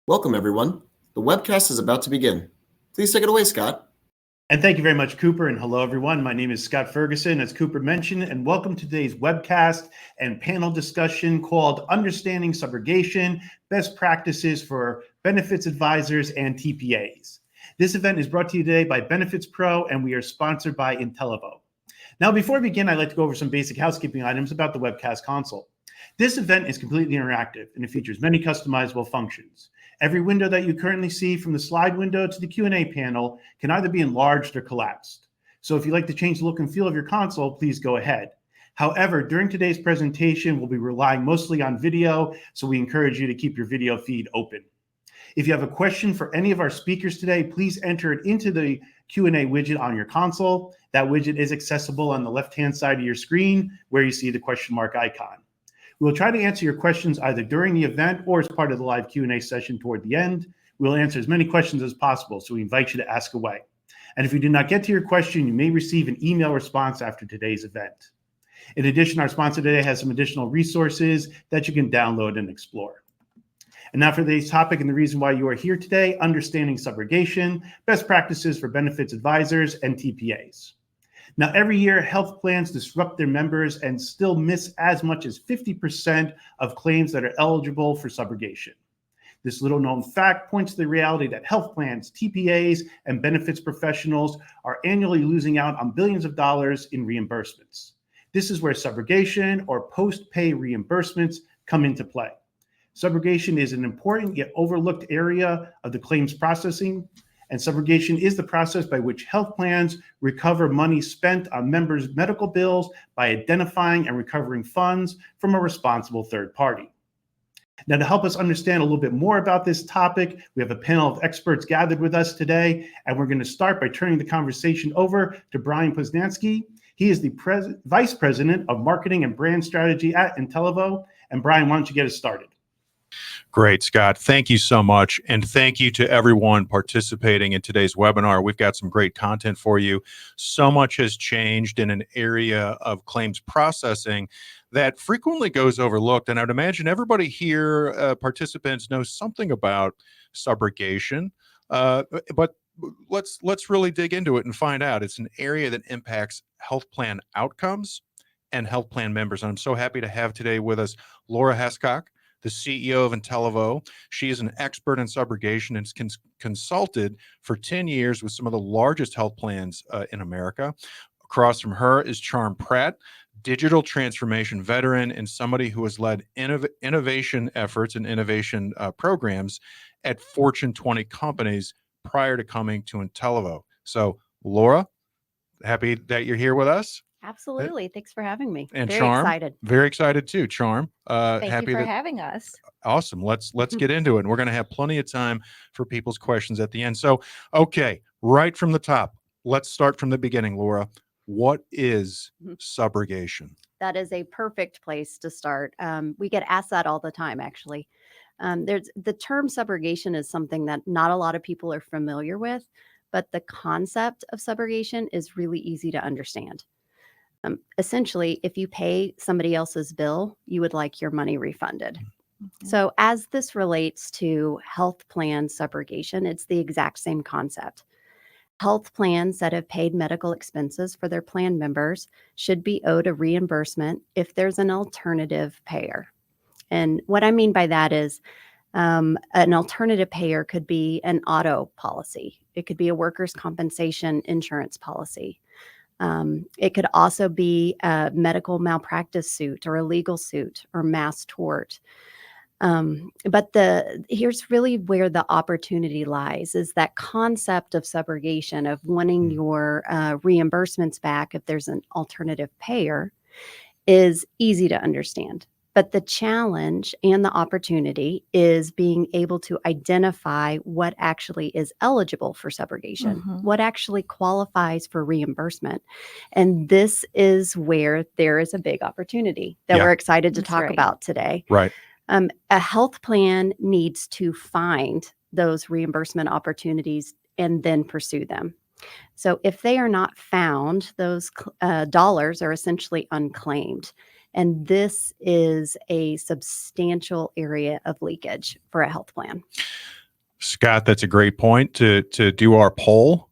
Welcome, everyone. The webcast is about to begin. Please take it away, Scott. And thank you very much, Cooper. And hello, everyone. My name is Scott Ferguson, as Cooper mentioned, and welcome to today's webcast and panel discussion called Understanding Subrogation, Best Practices for Benefits Advisors and TPAs. This event is brought to you today by Benefits Pro, and we are sponsored by Intellivo. Now, before we begin, I'd like to go over some basic housekeeping items about the webcast console. This event is completely interactive, and it features many customizable functions. Every window that you currently see, from the slide window to the Q&A panel, can either be enlarged or collapsed. So if you'd like to change the look and feel of your console, please go ahead. However, during today's presentation, we'll be relying mostly on video, so we encourage you to keep your video feed open. If you have a question for any of our speakers today, please enter it into the Q&A widget on your console. That widget is accessible on the left-hand side of your screen where you see the question mark icon. We'll try to answer your questions either during the event or as part of the live Q&A session toward the end. We'll answer as many questions as possible, so we invite you to ask away. And if we do not get to your question, you may receive an email response after today's event. In addition, our sponsor today has some additional resources that you can download and explore. And now for today's topic and the reason why you are here today: understanding subrogation, best practices for benefits advisors and TPAs. Now, every year, health plans disrupt their members and still miss as much as 50% of claims that are eligible for subrogation. This little known fact points to the reality that health plans, TPAs, and benefits professionals are annually losing out on billions of dollars in reimbursements. This is where subrogation or post-pay reimbursements come into play. Subrogation is an important yet overlooked area of the claims processing, and subrogation is the process by which health plans recover money spent on members' medical bills by identifying and recovering funds from a responsible third party. Now, to help us understand a little bit more about this topic, we have a panel of experts gathered with us today, and we're going to start by turning the conversation over to Brian Poznansky. He is the Vice President of Marketing and Brand Strategy at Intellivo. And Brian, why don't you get us started? Great, Scott. Thank you so much. And thank you to everyone participating in today's webinar. We've got some great content for you. So much has changed in an area of claims processing that frequently goes overlooked. And I'd imagine everybody here, participants, knows something about subrogation. But let's really dig into it and find out. It's an area that impacts health plan outcomes and health plan members. And I'm so happy to have today with us Laura Hescock, the CEO of Intellivo. She is an expert in subrogation and consulted for 10 years with some of the largest health plans in America. Across from her is Charm Pratt, digital transformation veteran and somebody who has led innovation efforts and innovation programs at Fortune 20 companies prior to coming to Intellivo. So, Laura, happy that you're here with us. Absolutely. Thanks for having me. And Very Charm, excited. very excited too. Charm, Thank you for having us. Awesome. Let's get into it. And we're going to have plenty of time for people's questions at the end. So, okay, right from the top, let's start from the beginning, Laura. What is subrogation? That is a perfect place to start. We get asked that all the time, actually. There's the term subrogation is something that not a lot of people are familiar with, but the concept of subrogation is really easy to understand. Essentially, if you pay somebody else's bill, you would like your money refunded. Mm-hmm. So as this relates to health plan subrogation, it's the exact same concept. Health plans that have paid medical expenses for their plan members should be owed a reimbursement if there's an alternative payer. And what I mean by that is an alternative payer could be an auto policy. It could be a workers' compensation insurance policy. It could also be a medical malpractice suit or a legal suit or mass tort. But here's really where the opportunity lies, is that concept of subrogation, of wanting your reimbursements back if there's an alternative payer, is easy to understand. But the challenge and the opportunity is being able to identify what actually is eligible for subrogation, what actually qualifies for reimbursement. And this is where there is a big opportunity that we're excited to talk about today. Right. A health plan needs to find those reimbursement opportunities and then pursue them. So if they are not found, those dollars are essentially unclaimed. And this is a substantial area of leakage for a health plan. Scott, that's a great point to do our poll.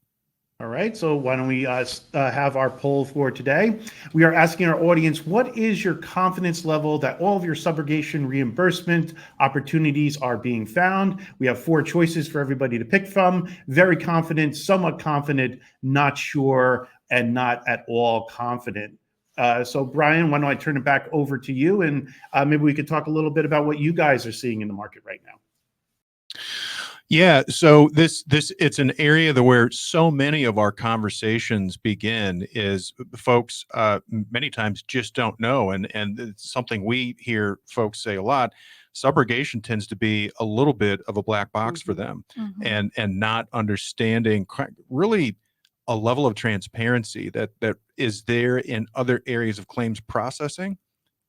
All right, so why don't we have our poll for today? We are asking our audience, what is your confidence level that all of your subrogation reimbursement opportunities are being found? We have 4 choices for everybody to pick from: very confident, somewhat confident, not sure, and not at all confident. So Brian, why don't I turn it back over to you, and maybe we could talk a little bit about what you guys are seeing in the market right now. Yeah, so this it's an area where so many of our conversations begin is folks many times just don't know, and it's something we hear folks say a lot. Subrogation tends to be a little bit of a black box for them, and not understanding really a level of transparency that is there in other areas of claims processing,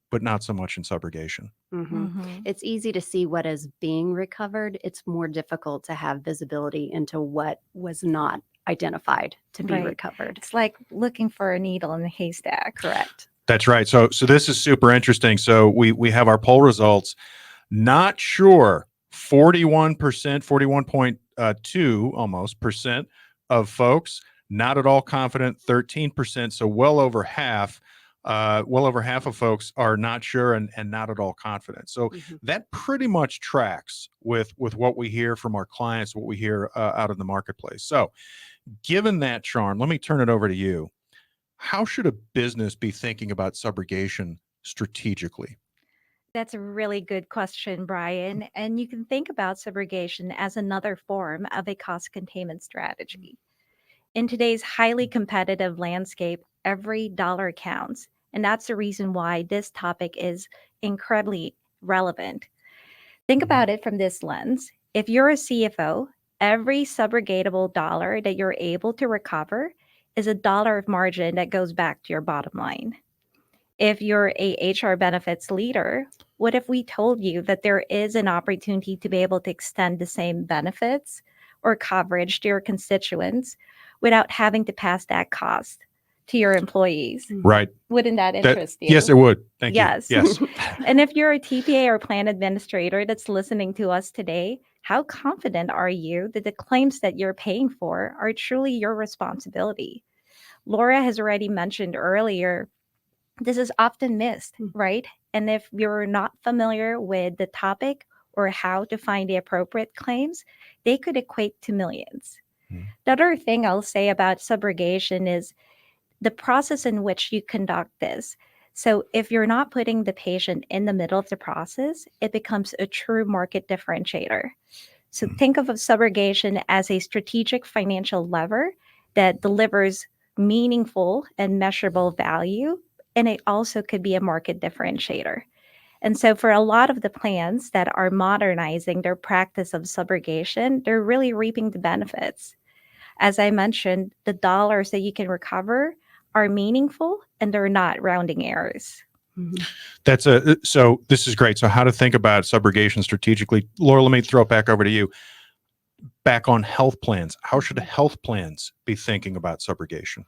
but not so much in subrogation. It's easy to see what is being recovered. It's more difficult to have visibility into what was not identified to be recovered. It's like looking for a needle in a haystack. Correct. That's right. So this is super interesting. So we have our poll results. Not sure, 41%, 41.2 almost percent of folks. Not at all confident, 13%. So well over half of folks are not sure and not at all confident. So that pretty much tracks with what we hear from our clients, what we hear out in the marketplace. So given that, Sharon, let me turn it over to you. How should a business be thinking about subrogation strategically? That's a really good question, Brian. And you can think about subrogation as another form of a cost containment strategy. In today's highly competitive landscape, every dollar counts. And that's the reason why this topic is incredibly relevant. Think about it from this lens. If you're a CFO, every subrogatable dollar that you're able to recover is a dollar of margin that goes back to your bottom line. If you're a HR benefits leader, what if we told you that there is an opportunity to be able to extend the same benefits or coverage to your constituents without having to pass that cost to your employees? Right. Wouldn't that interest you? Yes, it would. Thank you. Yes. Yes. And if you're a TPA or plan administrator that's listening to us today, how confident are you that the claims that you're paying for are truly your responsibility? Laura has already mentioned earlier, this is often missed, right? And if you're not familiar with the topic or how to find the appropriate claims, they could equate to millions. The other thing I'll say about subrogation is the process in which you conduct this. So if you're not putting the patient in the middle of the process, it becomes a true market differentiator. So think of subrogation as a strategic financial lever that delivers meaningful and measurable value, and it also could be a market differentiator. And so for a lot of the plans that are modernizing their practice of subrogation, they're really reaping the benefits. As I mentioned, the dollars that you can recover are meaningful and they're not rounding errors. So this is great. So how to think about subrogation strategically. Laura, let me throw it back over to you. Back on health plans. How should health plans be thinking about subrogation?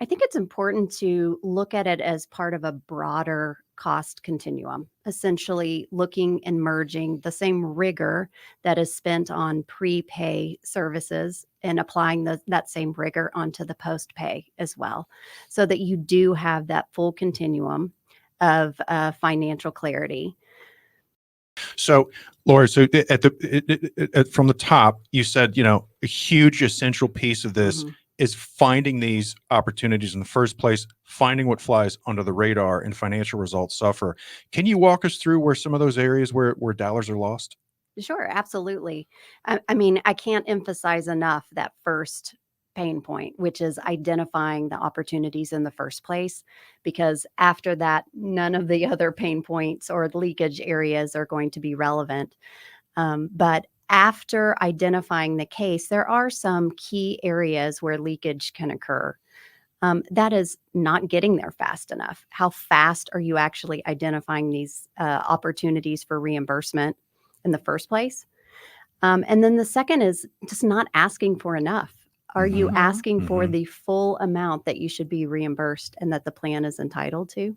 I think it's important to look at it as part of a broader cost continuum, essentially looking and merging the same rigor that is spent on prepay services and applying that same rigor onto the post-pay as well, so that you do have that full continuum of financial clarity. So, Laura, so from the top, you said, a huge essential piece of this is finding these opportunities in the first place, finding what flies under the radar and financial results suffer. Can you walk us through where some of those areas where dollars are lost? Sure, absolutely. I mean, I can't emphasize enough that first pain point, which is identifying the opportunities in the first place, because after that, none of the other pain points or leakage areas are going to be relevant. But after identifying the case, there are some key areas where leakage can occur. That is not getting there fast enough. How fast are you actually identifying these opportunities for reimbursement in the first place? And then the second is just not asking for enough. Are you asking for the full amount that you should be reimbursed and that the plan is entitled to?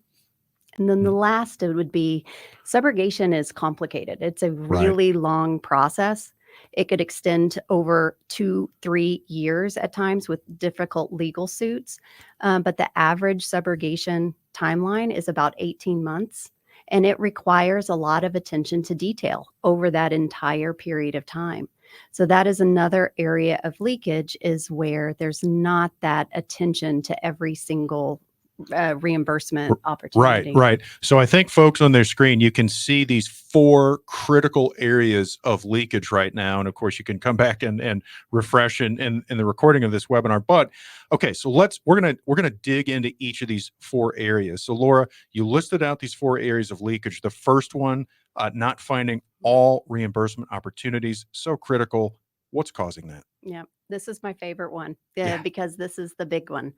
And then the last, it would be subrogation is complicated. It's a really long process. It could extend over 2-3 years at times with difficult legal suits. But the average subrogation timeline is about 18 months. And it requires a lot of attention to detail over that entire period of time. So that is another area of leakage, is where there's not that attention to every single reimbursement opportunity. Right. So I think folks on their screen, you can see these 4 critical areas of leakage right now. And of course, you can come back and refresh in the recording of this webinar. But okay, so we're gonna dig into each of these 4 areas. So Laura, you listed out these 4 areas of leakage. The first one, not finding all reimbursement opportunities, so critical. What's causing that? Yeah, this is my favorite one Yeah. because this is the big one.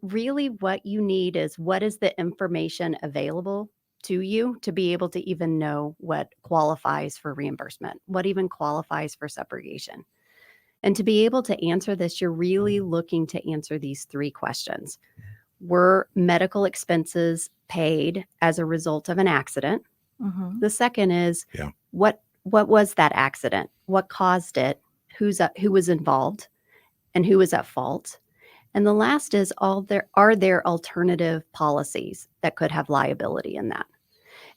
Really, what you need is, what is the information available to you to be able to even know what qualifies for reimbursement, what even qualifies for subrogation. And to be able to answer this, you're really looking to answer these 3 questions. Were medical expenses paid as a result of an accident? Mhm. The second is, Yeah. what was that accident? What caused it? Who was involved, and who was at fault? And the last is, are there alternative policies that could have liability in that?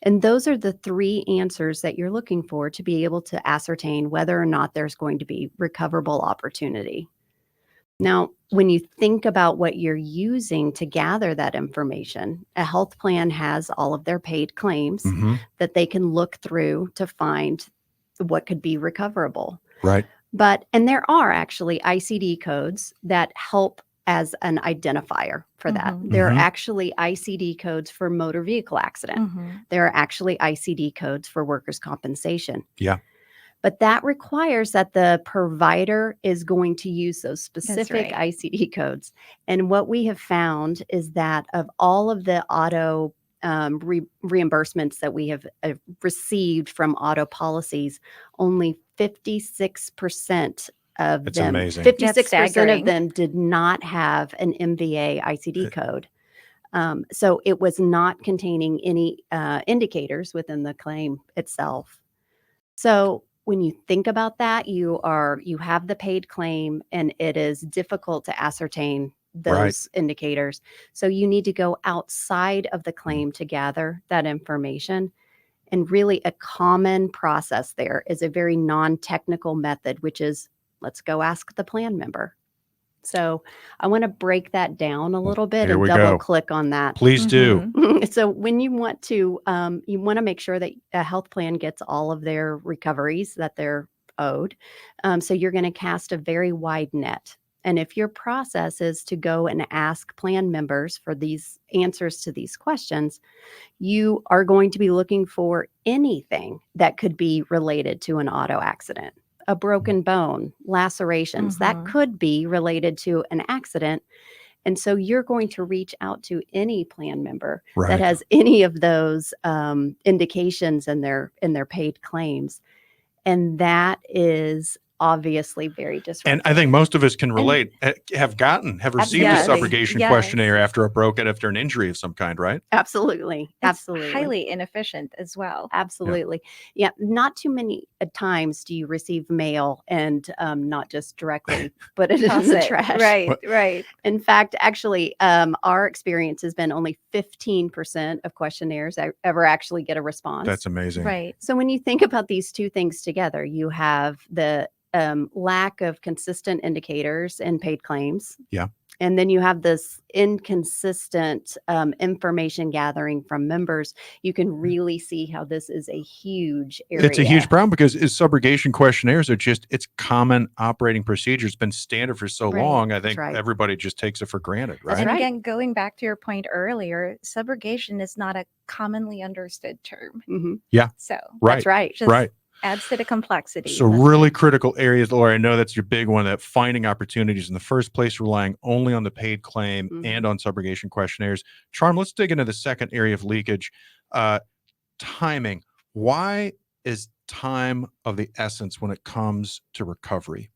And those are the 3 answers that you're looking for to be able to ascertain whether or not there's going to be recoverable opportunity. Now, when you think about what you're using to gather that information, a health plan has all of their paid claims Mhm. that they can look through to find what could be recoverable. Right. And there are actually ICD codes that help as an identifier for that. Mhm. There are Mhm. actually ICD codes for motor vehicle accident. Mhm. There are actually ICD codes for workers' compensation. Yeah. But that requires that the provider is going to use those specific right. ICD codes. And what we have found is that of all of the auto reimbursements that we have received from auto policies, only 56% of It's them, amazing. 56% of staggering. them did not have an MVA ICD code. So it was not containing any indicators within the claim itself. So when you think about that, you have the paid claim, and it is difficult to ascertain those indicators. So you need to go outside of the claim to gather that information. And really, a common process there is a very non-technical method, which is, let's go ask the plan member. So I want to break that down a little bit Here and we double go. click on that. Please do. Mhm. So when you want to make sure that a health plan gets all of their recoveries that they're owed. So you're going to cast a very wide net. And if your process is to go and ask plan members for these answers to these questions, you are going to be looking for anything that could be related to an auto accident. A broken bone, lacerations, that Mhm. could be related to an accident. And so you're going to reach out to any plan member Right. that has any of those indications in their paid claims. And that is obviously very disruptive. And I think most of us can relate, have received Yes. a subrogation Yes. questionnaire after an injury of some kind, right? Absolutely. It's Absolutely. highly inefficient as well. Absolutely. Yeah. Not too many times do you receive mail and not just directly put it in Toss the it. trash. Right, What? right. In fact, actually, our experience has been only 15% of questionnaires ever actually get a response. That's amazing. Right. So when you think about these 2 things together, you have the lack of consistent indicators in paid claims. Yeah. And then you have this inconsistent information gathering from members. You can really see how this is a huge area. It's a huge problem because subrogation questionnaires it's common operating procedure. It's been standard for so Right. long. I That's think right. everybody just takes it for granted, right? That's And right. again, going back to your point earlier, subrogation is not a commonly understood term. hmm So Right. That's right. just Right. adds to the complexity. So That's really right. critical areas, Laura. I know that's your big one, that finding opportunities in the first place, relying only on the paid claim Mhm. and on subrogation questionnaires. Charm, let's dig into the second area of leakage. Timing. Why is time of the essence when it comes to recovery?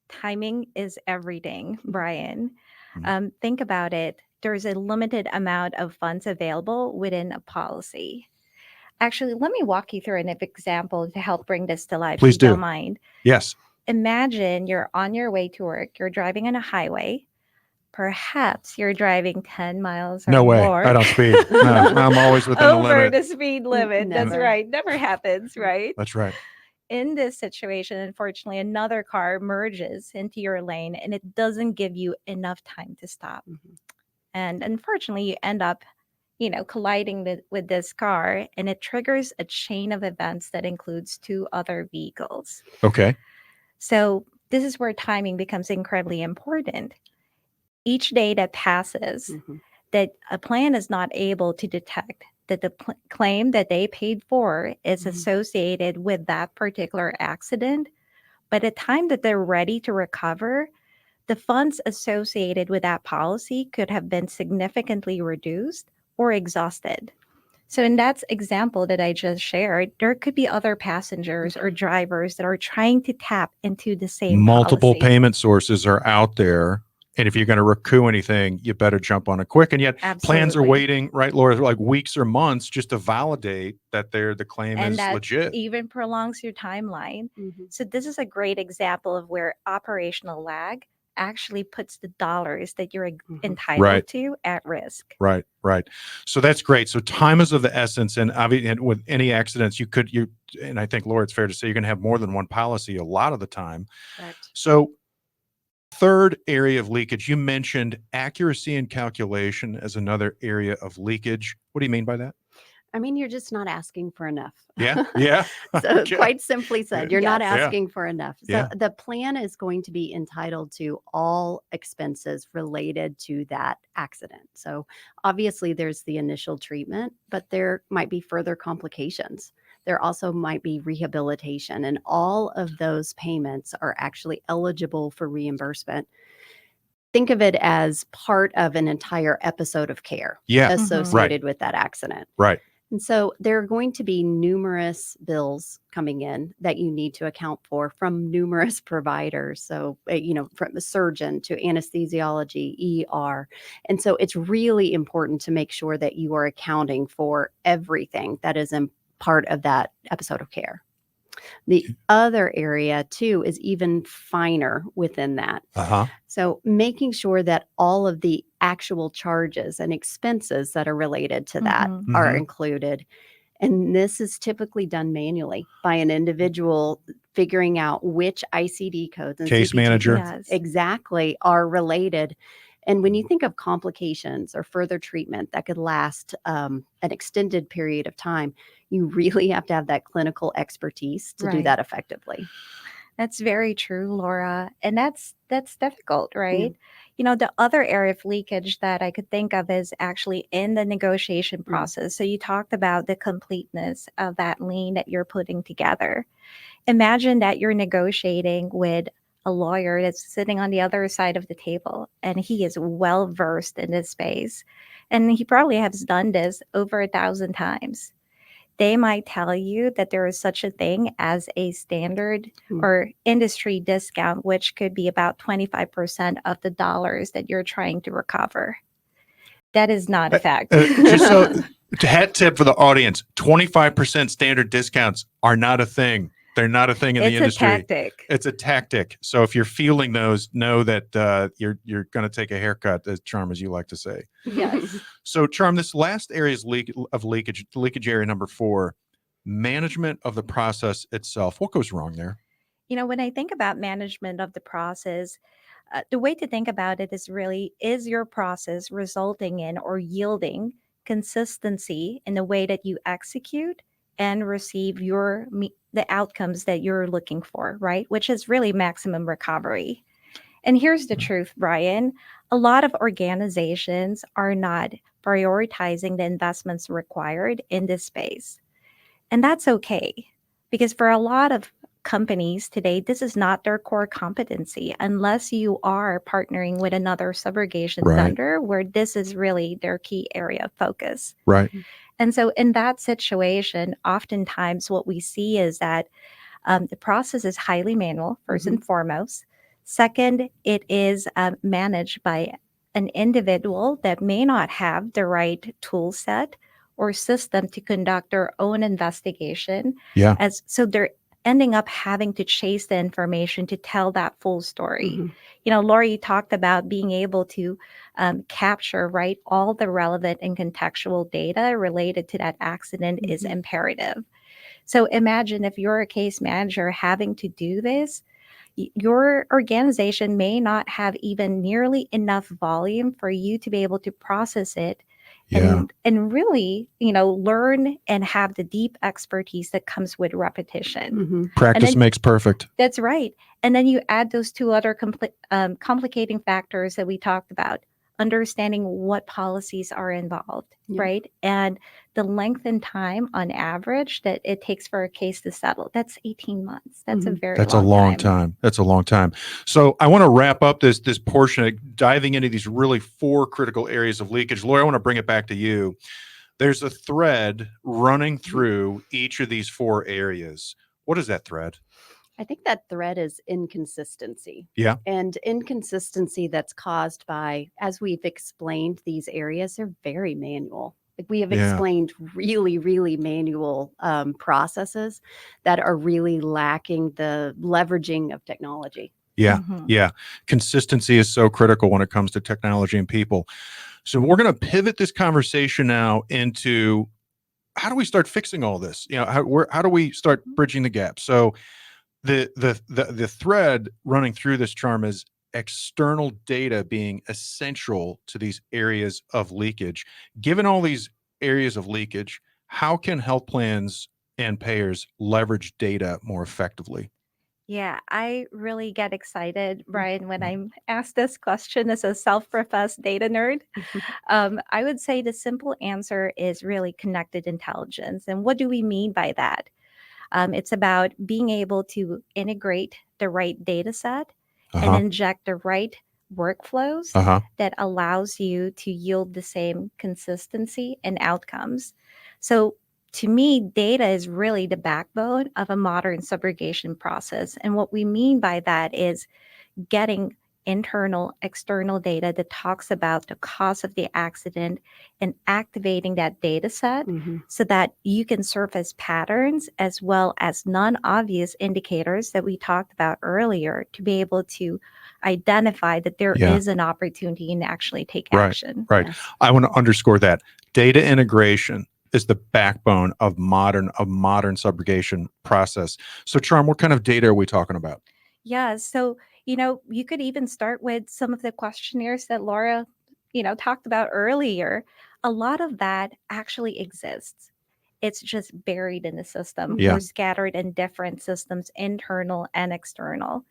Timing is everything, Brian. Mhm. Think about it. There's a limited amount of funds available within a policy. Actually, let me walk you through an example to help bring this to life. Please if you do. Don't mind. Yes. Imagine you're on your way to work. You're driving on a highway. Perhaps you're driving 10 miles or No way. more. I don't speed. No, I'm always within the over limit. the speed limit. That's Never. right. Never happens, right? That's right. In this situation, unfortunately, another car merges into your lane and it doesn't give you enough time to stop. Mhm. And unfortunately, you end up, colliding with this car, and it triggers a chain of events that includes 2 other vehicles. Okay. So this is where timing becomes incredibly important. Each day that passes, Mhm. that a plan is not able to detect that the claim that they paid for is Mhm. associated with that particular accident, by the time that they're ready to recover, the funds associated with that policy could have been significantly reduced or exhausted. So in that example that I just shared, there could be other passengers or drivers that are trying to tap into the same Multiple policy. payment sources are out there. And if you're going to recoup anything, you better jump on it quick. And yet plans are Absolutely. waiting, right, Laura, like weeks or months just to validate that the claim And is that legit. even prolongs your timeline. Mhm. So this is a great example of where operational lag actually puts the dollars that you're Mhm. entitled Right. to at risk. Right, right. So that's great. So time is of the essence, and obviously, and with any accidents, and I think, Laura, it's fair to say you're going to have more than one policy a lot of the time. Correct. So, third area of leakage, you mentioned accuracy and calculation as another area of leakage. What do you mean by that? I mean, you're just not asking for enough. Yeah, yeah. So Okay. quite simply said, you're not Yes. Yeah. asking for enough. So Yeah. the plan is going to be entitled to all expenses related to that accident. So obviously there's the initial treatment, but there might be further complications. There also might be rehabilitation, and all of those payments are actually eligible for reimbursement. Think of it as part of an entire episode of care Yeah. associated with that accident. Right. And so there are going to be numerous bills coming in that you need to account for from numerous providers. So, from the surgeon to anesthesiology, ER. And so it's really important to make sure that you are accounting for everything that is in part of that episode of care. The other area, too, is even finer within that. Uh-huh. So making sure that all of the actual charges and expenses that are related to that Mhm. are Mhm. included. And this is typically done manually by an individual figuring out which ICD codes and Case CPT manager. codes Yes. exactly are related. And when you think of complications or further treatment that could last an extended period of time, you really have to have that clinical expertise to do Right. that effectively. That's very true, Laura. And that's difficult, right? The other area of leakage that I could think of is actually in the negotiation process. So you talked about the completeness of that lien that you're putting together. Imagine that you're negotiating with a lawyer that's sitting on the other side of the table, and he is well versed in this space. And he probably has done this over 1,000 times. They might tell you that there is such a thing as a standard or industry discount, which could be about 25% of the dollars that you're trying to recover. That is not a fact. Just so, hat tip for the audience, 25% standard discounts are not a thing. They're not a thing in the It's a industry. tactic. It's a tactic. So if you're feeling those, know that you're going to take a haircut, as Charm, as you like to say. Yes. So Charm, this last area is leakage area number 4, management of the process itself. What goes wrong there? When I think about management of the process, the way to think about it is really, is your process resulting in or yielding consistency in the way that you execute and receive the outcomes that you're looking for, right? Which is really maximum recovery. And here's the truth, Brian. A lot of organizations are not prioritizing the investments required in this space. And that's okay, because for a lot of companies today, this is not their core competency unless you are partnering with another subrogation Right. vendor where this is really their key area of focus. Right. And so in that situation, oftentimes what we see is that the process is highly manual, first and foremost. Second, it is managed by an individual that may not have the right tool set or system to conduct their own investigation. Yeah. So they're ending up having to chase the information to tell that full story. Mhm. You know, Laura, you talked about being able to capture, right, all the relevant and contextual data related to that accident is Mhm. imperative. So imagine if you're a case manager having to do this, your organization may not have even nearly enough volume for you to be able to process it Yeah. and really, learn and have the deep expertise that comes with repetition. Mhm. Practice then- makes perfect. That's right. And then you add those two other complicating factors that we talked about, understanding what policies are involved, Yeah. right? And the length and time on average that it takes for a case to settle. That's 18 months. That's a Mhm. very That's long a long time. That's a long time. So I want to wrap up this portion, diving into these really 4 critical areas of leakage. Laura, I want to bring it back to you. There's a thread running through each of these 4 areas. What is that thread? I think that thread is inconsistency. Yeah. And inconsistency that's caused by, as we've explained, these areas are very manual. Like we have Yeah. explained really, really manual processes that are really lacking the leveraging of technology. Yeah. Mhm. Yeah. Consistency is so critical when it comes to technology and people. So we're going to pivot this conversation now into how do we start fixing all this? How do we start bridging the gap? So the thread running through this charm is external data being essential to these areas of leakage. Given all these areas of leakage, how can health plans and payers leverage data more effectively? Yeah, I really get excited, Brian, when I'm asked this question as a self-professed data nerd. I would say the simple answer is really connected intelligence. And what do we mean by that? It's about being able to integrate the right data set and Uh-huh. inject the right workflows Uh-huh. that allows you to yield the same consistency and outcomes. So to me, data is really the backbone of a modern subrogation process. And what we mean by that is getting internal, external data that talks about the cause of the accident and activating that data set Mhm. so that you can surface patterns as well as non-obvious indicators that we talked about earlier to be able to identify that there Yeah. is an opportunity and actually take Right. action. Right. Yes. I want to underscore that data integration is the backbone of modern subrogation process. So Charm, what kind of data are we talking about? Yeah, so you could even start with some of the questionnaires that Laura, talked about earlier. A lot of that actually exists. It's just buried in the system Yeah. or scattered in different systems, internal and external.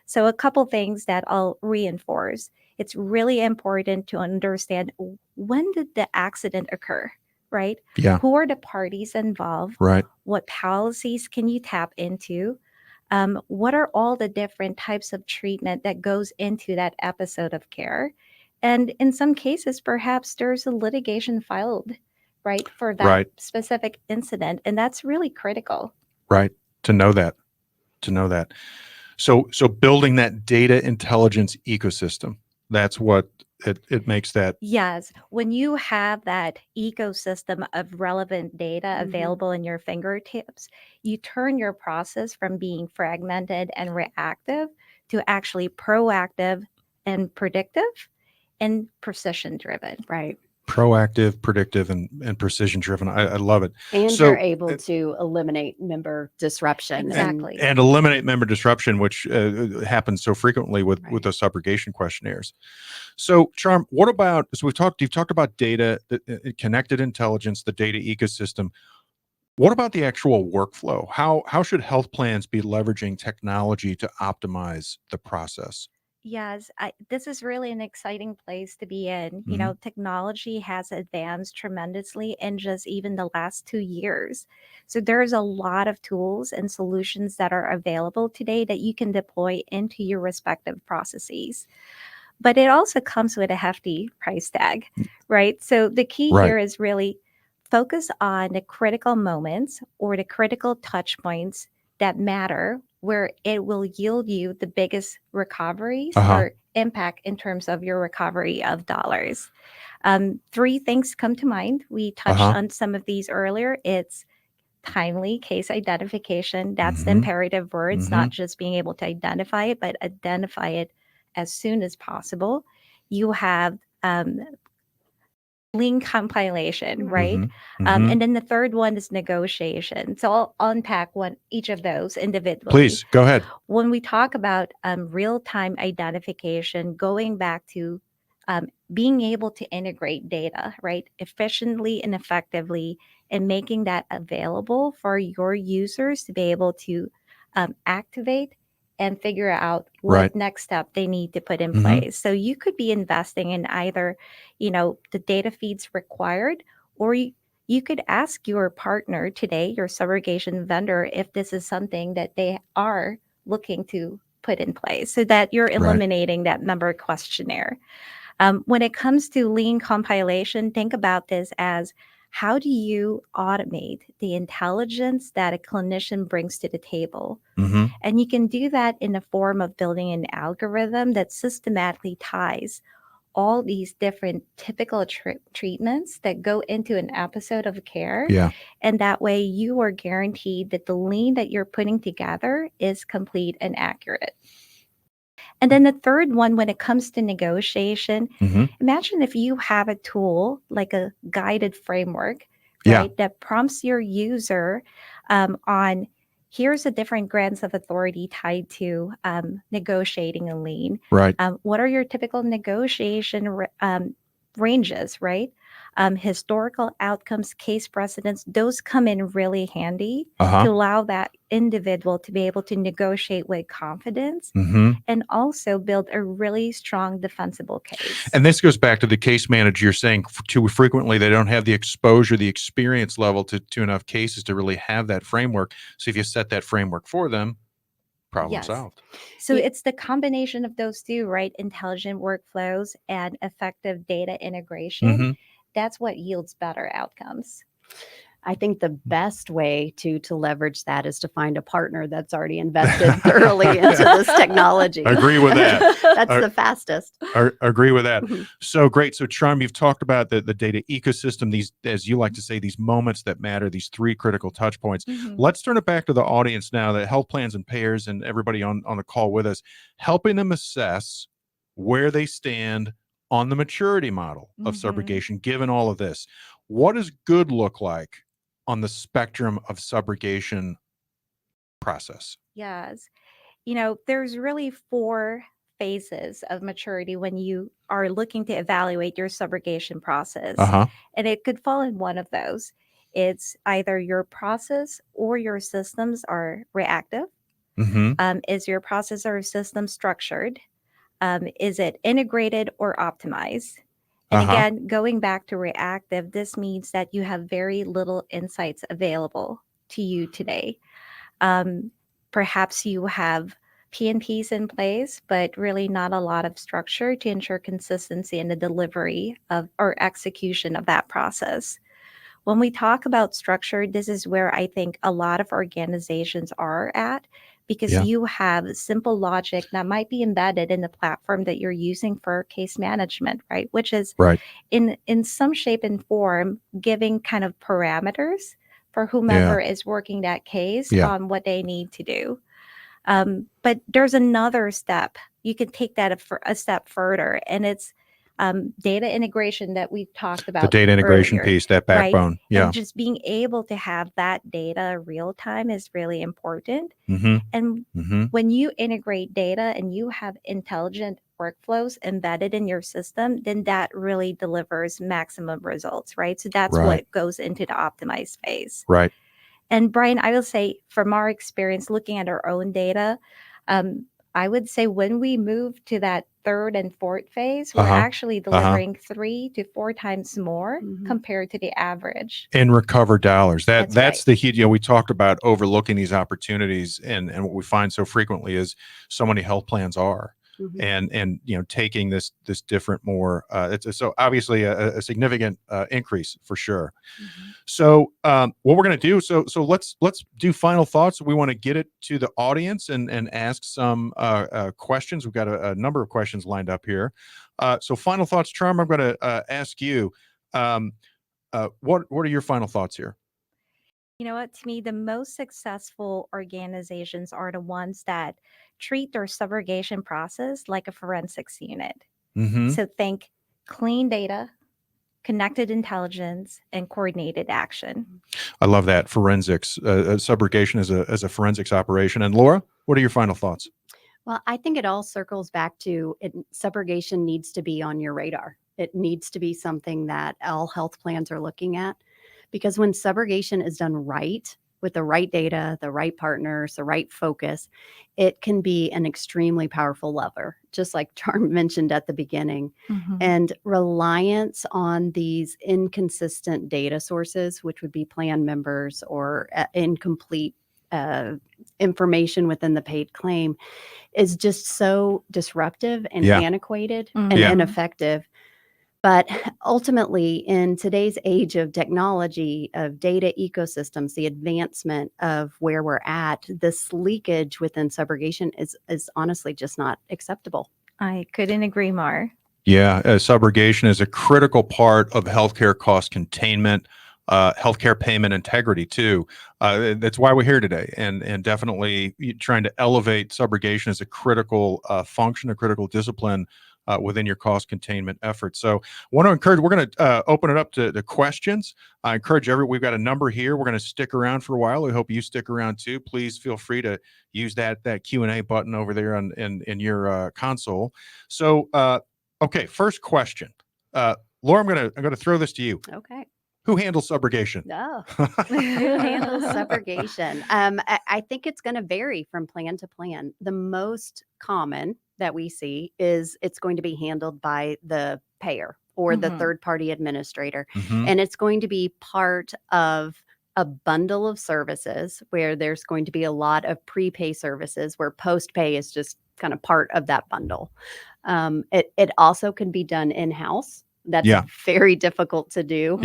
So a couple things that I'll reinforce. It's really important to understand when did the accident occur, right? Yeah. Who are the parties involved? Right. What policies can you tap into? What are all the different types of treatment that goes into that episode of care? And in some cases, perhaps there's a litigation filed, right, for that Right. specific incident. And that's really critical. Right. To know that. So building that data intelligence ecosystem, that's what it makes that. Yes, when you have that ecosystem of relevant data Mhm. available in your fingertips, you turn your process from being fragmented and reactive to actually proactive and predictive and precision driven. Right. Proactive, predictive, and precision driven. I love it. And So- you're able to eliminate member disruption. Exactly. And eliminate member disruption, which happens so frequently with Right. those subrogation questionnaires. So, Charm, what about? So you've talked about data, connected intelligence, the data ecosystem. What about the actual workflow? How should health plans be leveraging technology to optimize the process? Yes, this is really an exciting place to be in. Mhm. Technology has advanced tremendously in just even the last 2 years. So there's a lot of tools and solutions that are available today that you can deploy into your respective processes. But it also comes with a hefty price tag, right? So the key Right. here is really focus on the critical moments or the critical touch points that matter where it will yield you the biggest recoveries Uh-huh. or impact in terms of your recovery of dollars. Three things come to mind. We touched on some of these earlier. It's timely case identification. That's the imperative word. It's not just being able to identify it, but identify it as soon as possible. You have lien compilation, right? And then the third one is negotiation. So I'll unpack each of those individually. Please, go ahead. When we talk about real-time identification, going back to being able to integrate data, right, efficiently and effectively, and making that available for your users to be able to activate and figure out what next step they need to put in place. So you could be investing in either, the data feeds required, or you could ask your partner today, your subrogation vendor, if this is something that they are looking to put in place, so that you're eliminating that member questionnaire. When it comes to lien compilation, think about this as, how do you automate the intelligence that a clinician brings to the table? And you can do that in the form of building an algorithm that systematically ties all these different typical treatments that go into an episode of care. And that way you are guaranteed that the lien that you're putting together is complete and accurate. And then the third one, when it comes to negotiation, imagine if you have a tool like a guided framework, right, that prompts your user on, here's the different grants of authority tied to negotiating a lien. What are your typical negotiation ranges, right? Historical outcomes, case precedents, those come in really handy to allow that individual to be able to negotiate with confidence and also build a really strong defensible case. And this goes back to the case manager. You're saying too frequently they don't have the exposure, the experience level to enough cases to really have that framework. So if you set that framework for them, problem solved. So it's the combination of those two, right? Intelligent workflows and effective data integration. That's what yields better outcomes. I think the best way to leverage that is to find a partner that's already invested thoroughly into this technology. Agree with that. That's the fastest. Agree with that. So great. So Charm, you've talked about the data ecosystem, these, as you like to say, these moments that matter, these three critical touch points. Let's turn it back to the audience now, the health plans and payers and everybody on the call with us, helping them assess where they stand on the maturity model of subrogation, given all of this. What does good look like on the spectrum of subrogation process? Yes. There's really 4 phases of maturity when you are looking to evaluate your subrogation process. And it could fall in one of those. It's either your process or your systems are reactive. Is your process or system structured? Is it integrated or optimized? And again, going back to reactive, this means that you have very little insights available to you today. Perhaps you have P&Ps in place, but really not a lot of structure to ensure consistency in the delivery of or execution of that process. When we talk about structure, this is where I think a lot of organizations are at, because you have simple logic that might be embedded in the platform that you're using for case management, right? Which is in some shape and form giving kind of parameters for whomever is working that case on what they need to do. But there's another step. You can take that a step further, and it's data integration that we've talked about. The data integration earlier, piece, that backbone. Right? And just being able to have that data real time is really important. And when you integrate data and you have intelligent workflows embedded in your system, then that really delivers maximum results, right? So that's what goes into the optimized phase. And Brian, I will say from our experience looking at our own data, I would say when we move to that 3rd and 4th phase, we're actually delivering 3 to 4 times more compared to the average. And recover dollars. That's right. the key. We talked about overlooking these opportunities, and what we find so frequently is so many health plans are. and taking this different more. It's so obviously a significant increase for sure. So what we're going to do, so let's do final thoughts. We want to get it to the audience and ask some questions. We've got a number of questions lined up here. So final thoughts, Charm. I'm going to ask you. What are your final thoughts here? You know what? To me, the most successful organizations are the ones that treat their subrogation process like a forensics unit. So think clean data, connected intelligence, and coordinated action. I love that. Forensics, subrogation as a forensics operation. And Laura, what are your final thoughts? Well, I think it all circles back to subrogation needs to be on your radar. It needs to be something that all health plans are looking at, because when subrogation is done right, with the right data, the right partners, the right focus, it can be an extremely powerful lever, just like Charm mentioned at the beginning. And reliance on these inconsistent data sources, which would be plan members or incomplete information within the paid claim, is just so disruptive and antiquated and ineffective. But ultimately, in today's age of technology, of data ecosystems, the advancement of where we're at, this leakage within subrogation is honestly just not acceptable. I couldn't agree more. Yeah, subrogation is a critical part of healthcare cost containment, healthcare payment integrity too. That's why we're here today, and definitely trying to elevate subrogation as a critical function, a critical discipline within your cost containment efforts. So I want to encourage, we're going to open it up to the questions. I encourage we've got a number here. We're going to stick around for a while. We hope you stick around too. Please feel free to use that Q&A button over there in your console. So, okay, first question. Laura, I'm going to throw this to you. Okay. Who handles subrogation? No. Who handles subrogation? I think it's going to vary from plan to plan. The most common that we see is it's going to be handled by the payer or the third-party administrator. And it's going to be part of a bundle of services where there's going to be a lot of prepay services where post-pay is just kind of part of that bundle. It also can be done in-house. That's very difficult to do.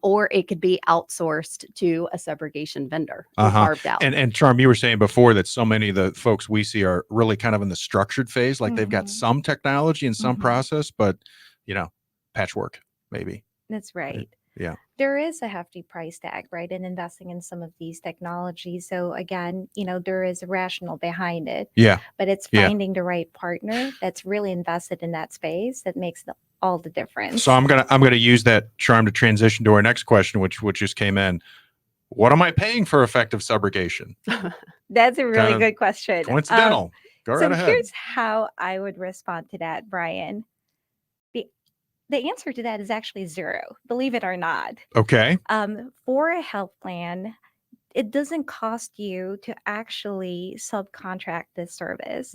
Or it could be outsourced to a subrogation vendor and carved out. And Charm, you were saying before that so many of the folks we see are really kind of in the structured phase, like they've got some technology and some process, but patchwork maybe. That's right. Yeah. There is a hefty price tag, right, in investing in some of these technologies. So again, there is a rationale behind it. Yeah. But it's finding the right partner that's really invested in that space that makes all the difference. So I'm gonna use that, Charm, to transition to our next question, which just came in. What am I paying for effective subrogation? That's a really good question. Coincidental. Go right ahead. So here's how I would respond to that, Brian. The answer to that is actually zero, believe it or not. Okay. For a health plan, it doesn't cost you to actually subcontract this service.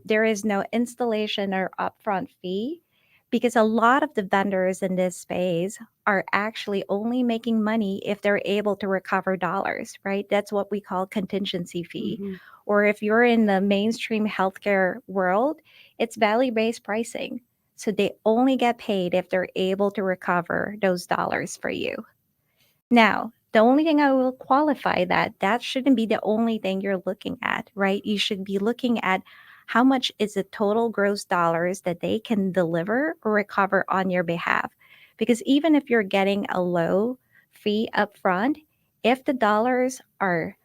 There is no installation or upfront fee, because a lot of the vendors in this space are actually only making money if they're able to recover dollars, right? That's what we call contingency fee. Or if you're in the mainstream healthcare world, it's value-based pricing. So they only get paid if they're able to recover those dollars for you. Now, the only thing I will qualify that shouldn't be the only thing you're looking at, right? You should be looking at how much is the total gross dollars that they can deliver or recover on your behalf. Because even if you're getting a low fee up front, if the dollars are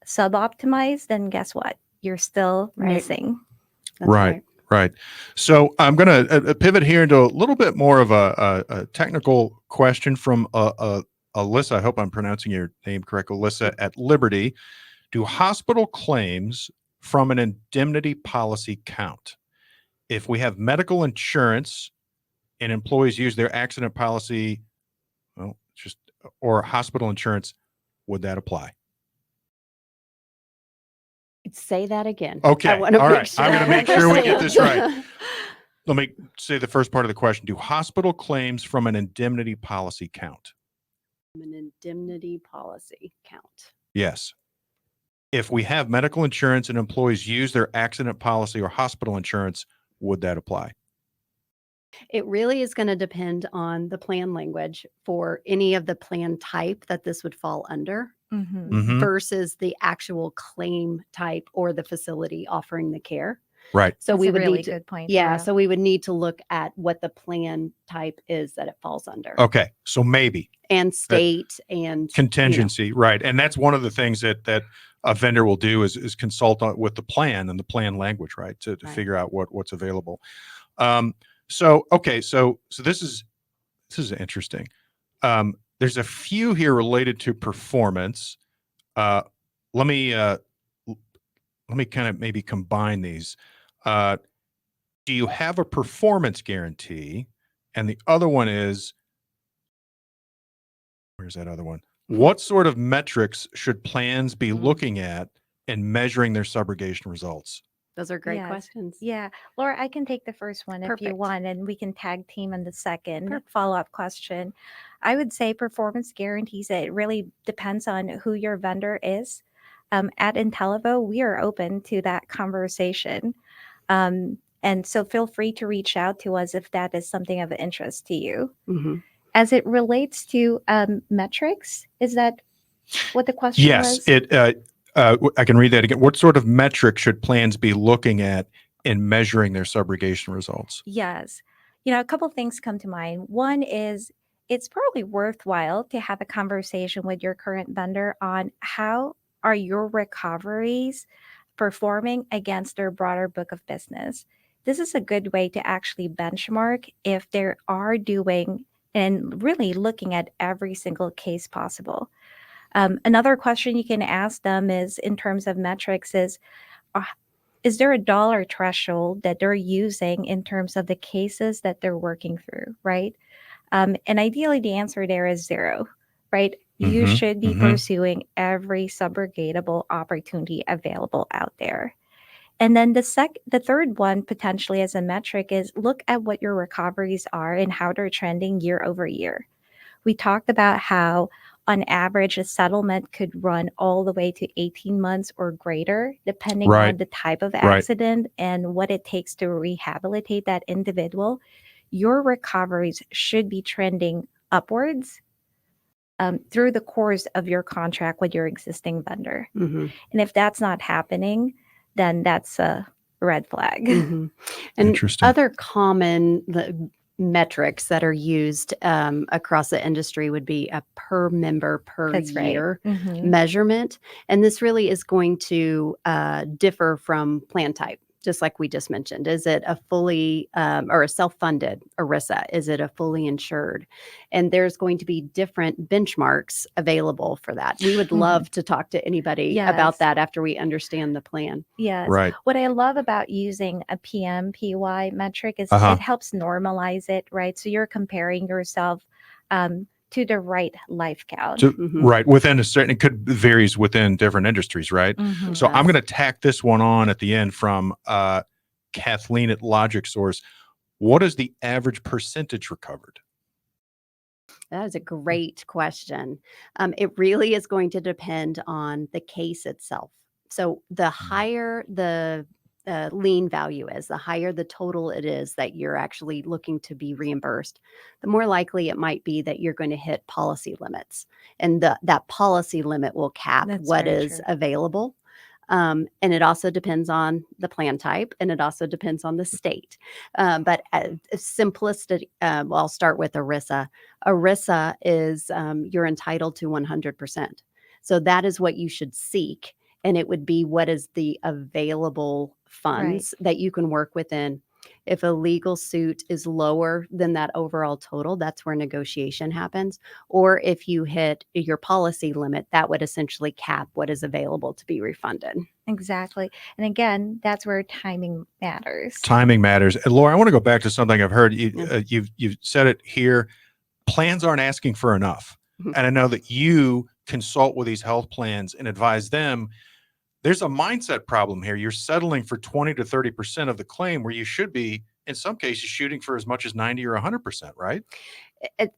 sub-optimized, then guess what? You're still missing. That's right. So I'm going to pivot here into a little bit more of a technical question from Alyssa. I hope I'm pronouncing your name correct. Alyssa at Liberty. Do hospital claims from an indemnity policy count? If we have medical insurance and employees use their accident policy, or hospital insurance, would that apply? Say that again. Okay. I want to All make right. sure I'm going to I make sure we get understand. this right. Let me say the first part of the question. Do hospital claims from an indemnity policy count? An indemnity policy count. Yes. If we have medical insurance and employees use their accident policy or hospital insurance, would that apply? It really is going to depend on the plan language for any of the plan type that this would fall under Mhm. Mhm. versus the actual claim type or the facility offering the care. Right. So That's we a would really need to, good point, yeah, Laura. so we would need to look at what the plan type is that it falls under Okay. So maybe and state and contingency, right? And that's one of the things that a vendor will do is consult with the plan and the plan language, right, to Right. figure out what's available. So okay, so this is interesting. There's a few here related to performance. Let me kind of maybe combine these. Do you have a performance guarantee? And the other one is, where's that other one? What sort of metrics should plans be looking at in measuring their subrogation results? Those are great Yes. questions. Yeah. Laura, I can take the first one if you Perfect. want, and we can tag team on the second Perfect. follow-up question. I would say performance guarantees, it really depends on who your vendor is. At Intellivo, we are open to that conversation. And so feel free to reach out to us if that is something of interest to you. Mhm. As it relates to metrics, is that what the question Yes, was? I can read that again. What sort of metric should plans be looking at in measuring their subrogation results? Yes. A couple things come to mind. One is it's probably worthwhile to have a conversation with your current vendor on how are your recoveries performing against their broader book of business. This is a good way to actually benchmark if they are doing and really looking at every single case possible. Another question you can ask them is in terms of metrics is there a dollar threshold that they're using in terms of the cases that they're working through, right? And ideally, the answer there is zero, right? You Mhm, should be mhm. pursuing every subrogatable opportunity available out there. And then the third one potentially as a metric is look at what your recoveries are and how they're trending year over year. We talked about how on average a settlement could run all the way to 18 months or greater, depending Right. on the type of Right. accident and what it takes to rehabilitate that individual. Your recoveries should be trending upwards through the course of your contract with your existing vendor. Mhm. And if that's not happening, then that's a red flag. Mhm. And Interesting. other common metrics that are used across the industry would be a per member per That's right. year Mhm. measurement. And this really is going to differ from plan type, just like we just mentioned. Is it a fully or a self-funded ERISA? Is it a fully insured? And there's going to be different benchmarks available for that. We would love to talk to anybody about Yes. that after we understand the plan. Yes. Right. What I love about using a PMPY metric is Uh-huh. it helps normalize it, right? So you're comparing yourself to the right life count. So, Mhm. right, within a certain, it could varies within different industries, right? Mhm. So I'm Yes. going to tack this one on at the end from Kathleen at Logic Source. What is the average percentage recovered? That is a great question. It really is going to depend on the case itself. So the higher the lien value is, the higher the total it is that you're actually looking to be reimbursed, the more likely it might be that you're going to hit policy limits. And that policy limit will cap That's what very is true. available. And it also depends on the plan type, and it also depends on the state. But simplistic, well, I'll start with ERISA. ERISA is you're entitled to 100%. So that is what you should seek. And it would be what is the available funds that you can work within. If a legal suit is lower than that overall total, that's where negotiation happens. Or if you hit your policy limit, that would essentially cap what is available to be refunded. Exactly. And again, that's where timing matters. Timing matters. And Laura, I want to go back to something I've heard. Yeah. You've said it here. Plans aren't asking for enough. Mhm. And I know that you consult with these health plans and advise them. There's a mindset problem here. You're settling for 20 to 30% of the claim where you should be, in some cases, shooting for as much as 90 or 100%, right?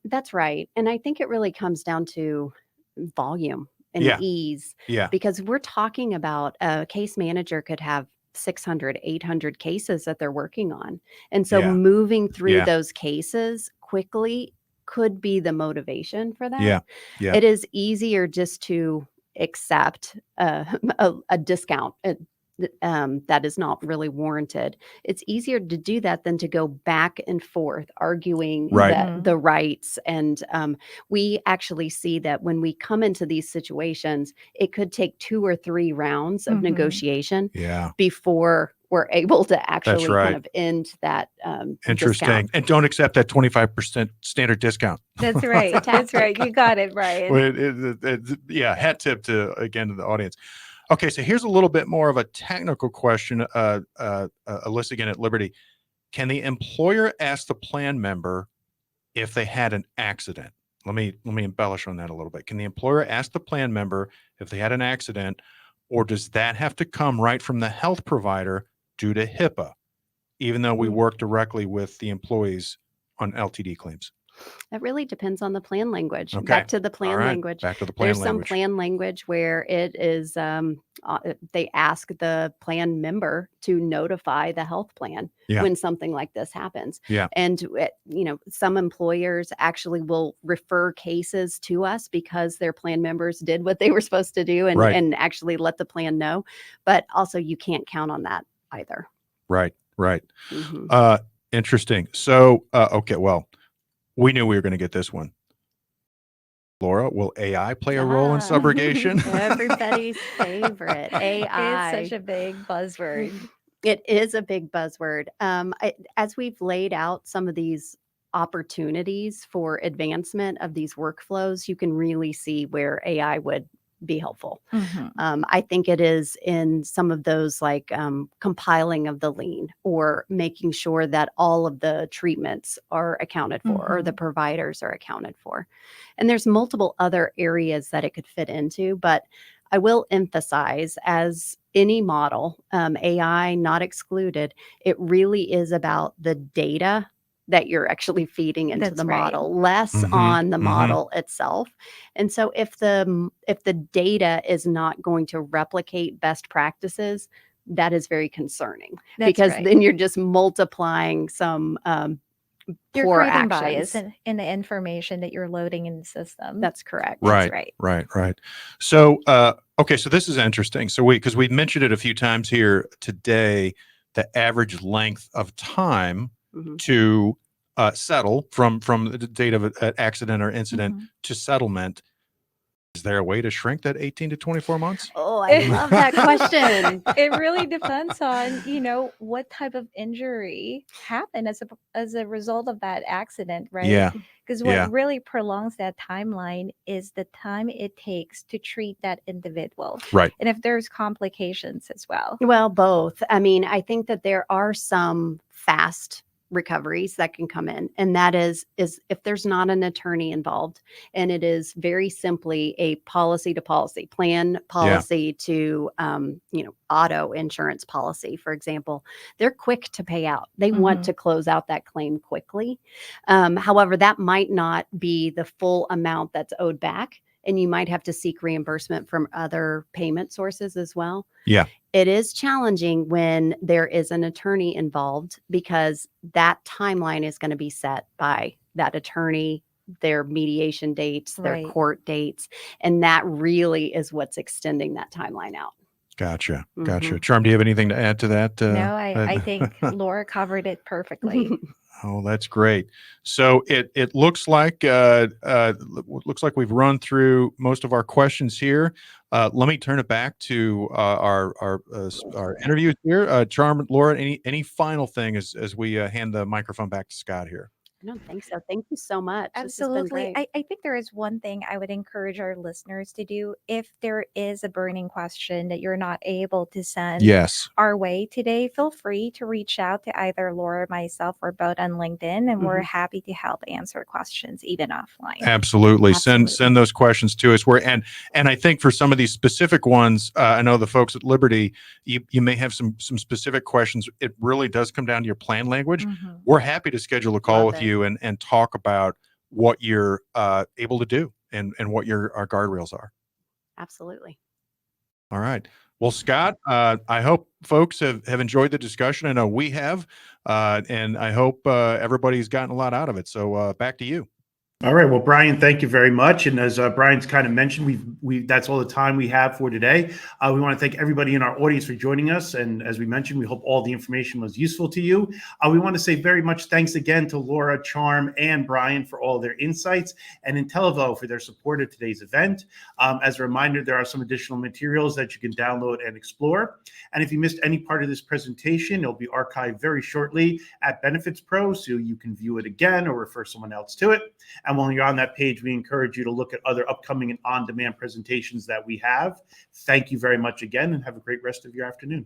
That's right. And I think it really comes down to volume. and Yeah. ease, Yeah. because we're talking about a case manager could have 600, 800 cases that they're working on. And so Yeah. moving through Yeah. those cases quickly could be the motivation for that. Yeah. Yeah. It is easier just to accept a discount that is not really warranted. It's easier to do that than to go back and forth arguing Right. that the rights. And we actually see that when we come into these situations, it could take 2 or 3 rounds of negotiation Yeah. before we're able to actually right. kind of end that Interesting. discount. And don't accept that 25% standard discount. That's right. That's right. You got it, Brian. Well, yeah, hat tip to the audience. Okay, so here's a little bit more of a technical question. Alyssa again at Liberty. Can the employer ask the plan member if they had an accident? Let me embellish on that a little bit. Can the employer ask the plan member if they had an accident, or does that have to come right from the health provider due to HIPAA, even though we work directly with the employees on LTD claims? That really depends on the plan language. Okay. Back to the plan All right. language. Back to the plan There's language. some plan language where it is they ask the plan member to notify the health plan Yeah. when something like this happens. Yeah. And some employers actually will refer cases to us because their plan members did what they were supposed to do and, Right. and actually let the plan know. But also you can't count on that either. Right. Right. Mhm. Interesting. So, okay, well, we knew we were going to get this one. Laura, will AI play a role in Ah. subrogation? Everybody's favorite, AI. It's such a big buzzword. It is a big buzzword. As we've laid out some of these opportunities for advancement of these workflows, you can really see where AI would be helpful. I think it is in some of those like compiling of the lien or making sure that all of the treatments are accounted for or the providers are accounted for. And there's multiple other areas that it could fit into, but I will emphasize, as any model, AI not excluded, it really is about the data that you're actually feeding into That's the right. model, less Mhm, on the mhm. model itself. And so if the data is not going to replicate best practices, that is very concerning. That's because right. then you're just multiplying some You're poor creating actions. bias in the information that you're loading in the system. That's correct. That's Right. right. Right. So, okay, so this is interesting. So because we mentioned it a few times here today, the average length of time Mhm. to settle from the date of an accident or incident to settlement. Is there a way to shrink that 18 to 24 months? Oh, I love that question. It really depends on, what type of injury happened as a result of that accident, right? Yeah. Because what Yeah. really prolongs that timeline is the time it takes to treat that individual. Right. And if there's complications as well. Well, both. I mean, I think that there are some fast recoveries that can come in, and that is if there's not an attorney involved, and it is very simply a policy to policy plan policy to auto insurance policy, for example. They're quick to pay out. They want to close out that claim quickly. However, that might not be the full amount that's owed back, and you might have to seek reimbursement from other payment sources as well. Yeah. It is challenging when there is an attorney involved because that timeline is going to be set by that attorney, their mediation dates, their Right. court dates, and that really is what's extending that timeline out. Gotcha. Mhm. Charm, do you have anything to add to that? No, I think Laura covered it perfectly. Oh, that's great. So it looks like we've run through most of our questions here. Let me turn it back to our interview here. Charm, Laura, any final thing as we hand the microphone back to Scott here? I don't think so. Thank you so much. This has been Absolutely. great. I think there is one thing I would encourage our listeners to do. If there is a burning question that you're not able to send Yes. our way today, feel free to reach out to either Laura or myself or both on LinkedIn, and we're happy to help answer questions even offline. Absolutely. Absolutely. Send those questions to us. And I think for some of these specific ones, I know the folks at Liberty, you may have some specific questions. It really does come down to your plan language. We're happy to schedule a call Love with it. you and talk about what you're able to do and what our guardrails are. Absolutely. All right. Well, Scott, I hope folks have enjoyed the discussion. I know we have, and I hope everybody's gotten a lot out of it. So back to you. All right. Well, Brian, thank you very much. And as Brian's kind of mentioned, that's all the time we have for today. We want to thank everybody in our audience for joining us. And as we mentioned, we hope all the information was useful to you. We want to say very much thanks again to Laura, Charm, and Brian for all their insights, and Intellivo for their support of today's event. As a reminder, there are some additional materials that you can download and explore. And if you missed any part of this presentation, it'll be archived very shortly at Benefits Pro, so you can view it again or refer someone else to it. And while you're on that page, we encourage you to look at other upcoming and on-demand presentations that we have. Thank you very much again, and have a great rest of your afternoon.